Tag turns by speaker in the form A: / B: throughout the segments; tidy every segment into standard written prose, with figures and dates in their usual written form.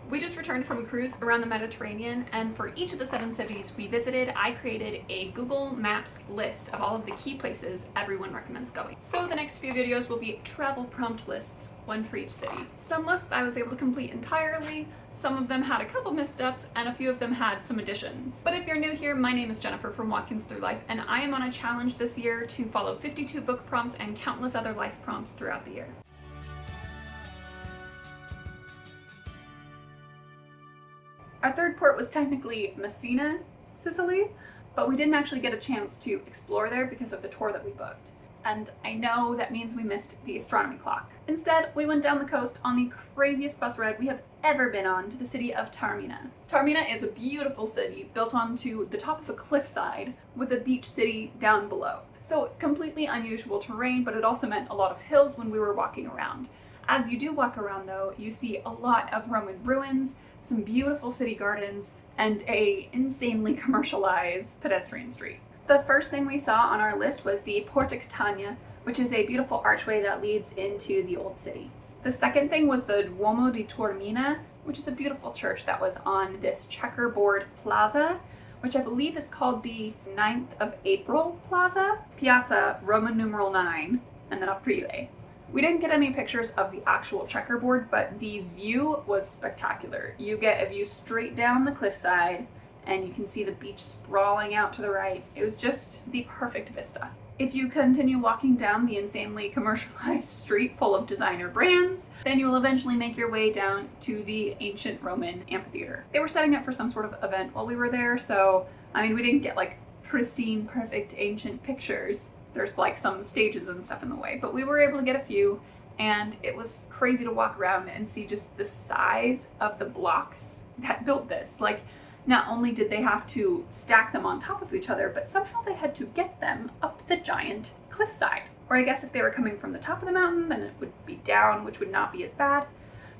A: We just returned from a cruise around the Mediterranean, and for each of the 7 cities we visited, I created a Google Maps list of all of the key places everyone recommends going. So the next few videos will be travel prompt lists, one for each city. Some lists I was able to complete entirely, some of them had a couple missteps, and a few of them had some additions. But if you're new here, my name is Jennifer from Watkins Through Life, and I am on a challenge this year to follow 52 book prompts and countless other life prompts throughout the year. Our third port was technically Messina, Sicily, but we didn't actually get a chance to explore there because of the tour that we booked. And I know that means we missed the astronomy clock. Instead, we went down the coast on the craziest bus ride we have ever been on to the city of Taormina. Taormina is a beautiful city built onto the top of a cliffside with a beach city down below. So completely unusual terrain, but it also meant a lot of hills when we were walking around. As you do walk around though, you see a lot of Roman ruins, some beautiful city gardens, and a insanely commercialized pedestrian street. The first thing we saw on our list was the Porta Catania, which is a beautiful archway that leads into the old city. The second thing was the Duomo di Taormina, which is a beautiful church that was on this checkerboard plaza, which I believe is called the 9th of April Plaza, Piazza Roman numeral 9, and then Aprile. We didn't get any pictures of the actual checkerboard, but the view was spectacular. You get a view straight down the cliffside, and you can see the beach sprawling out to the right. It was just the perfect vista. If you continue walking down the insanely commercialized street full of designer brands, then you will eventually make your way down to the ancient Roman amphitheater. They were setting up for some sort of event while we were there, so we didn't get like pristine, perfect ancient pictures. There's like some stages and stuff in the way, but we were able to get a few, and it was crazy to walk around and see just the size of the blocks that built this. Like, not only did they have to stack them on top of each other, but somehow they had to get them up the giant cliffside. Or I guess if they were coming from the top of the mountain, then it would be down, which would not be as bad.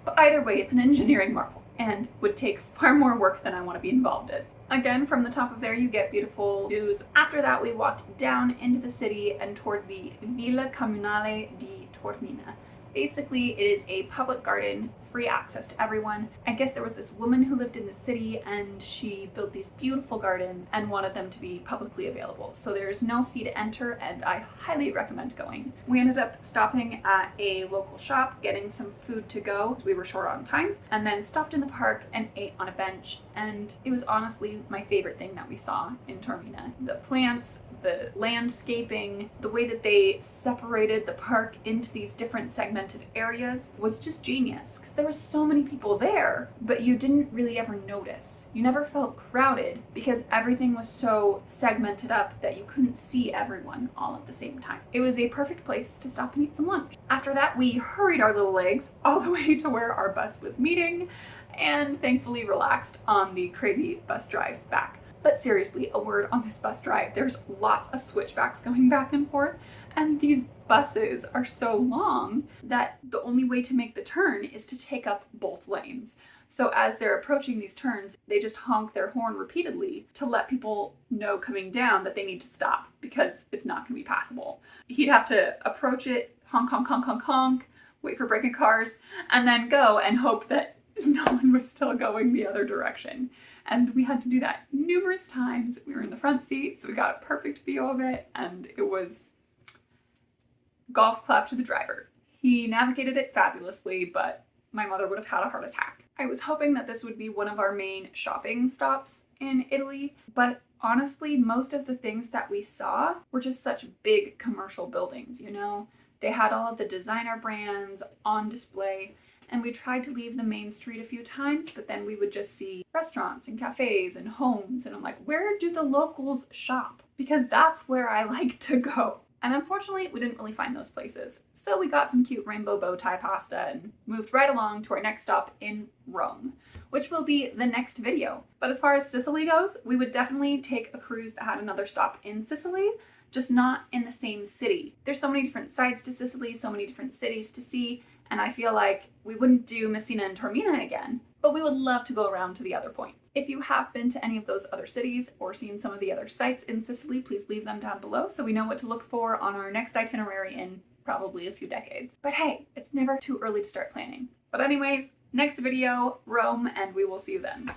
A: But either way, it's an engineering marvel and would take far more work than I want to be involved in. Again, from the top of there, you get beautiful views. After that, we walked down into the city and towards the Villa Comunale di Taormina. Basically, it is a public garden, free access to everyone. I guess there was this woman who lived in the city and she built these beautiful gardens and wanted them to be publicly available. So there's no fee to enter, and I highly recommend going. We ended up stopping at a local shop, getting some food to go as we were short on time, and then stopped in the park and ate on a bench. And it was honestly my favorite thing that we saw in Taormina. The plants, the landscaping, the way that they separated the park into these different segmented areas was just genius, because there were so many people there, but you didn't really ever notice. You never felt crowded because everything was so segmented up that you couldn't see everyone all at the same time. It was a perfect place to stop and eat some lunch. After that, we hurried our little legs all the way to where our bus was meeting, and thankfully relaxed on the crazy bus drive back. But seriously, a word on this bus drive. There's lots of switchbacks going back and forth, and these buses are so long that the only way to make the turn is to take up both lanes. So as they're approaching these turns, they just honk their horn repeatedly to let people know coming down that they need to stop because it's not going to be passable. He'd have to approach it, honk, honk, honk, honk, honk, wait for braking cars, and then go and hope that no one was still going the other direction. And we had to do that numerous times. We were in the front seat, so we got a perfect view of it, and it was golf clap to the driver. He navigated it fabulously, but my mother would have had a heart attack. I was hoping that this would be one of our main shopping stops in Italy, but honestly, most of the things that we saw were just such big commercial buildings, you know? They had all of the designer brands on display, and we tried to leave the main street a few times, but then we would just see restaurants and cafes and homes, and I'm like, where do the locals shop? Because that's where I like to go. And unfortunately, we didn't really find those places. So we got some cute rainbow bow tie pasta and moved right along to our next stop in Rome, which will be the next video. But as far as Sicily goes, we would definitely take a cruise that had another stop in Sicily, just not in the same city. There's so many different sides to Sicily, so many different cities to see, and I feel like we wouldn't do Messina and Taormina again, but we would love to go around to the other points. If you have been to any of those other cities or seen some of the other sites in Sicily, please leave them down below so we know what to look for on our next itinerary in probably a few decades. But hey, it's never too early to start planning. But anyways, Next video, Rome, and we will see you then.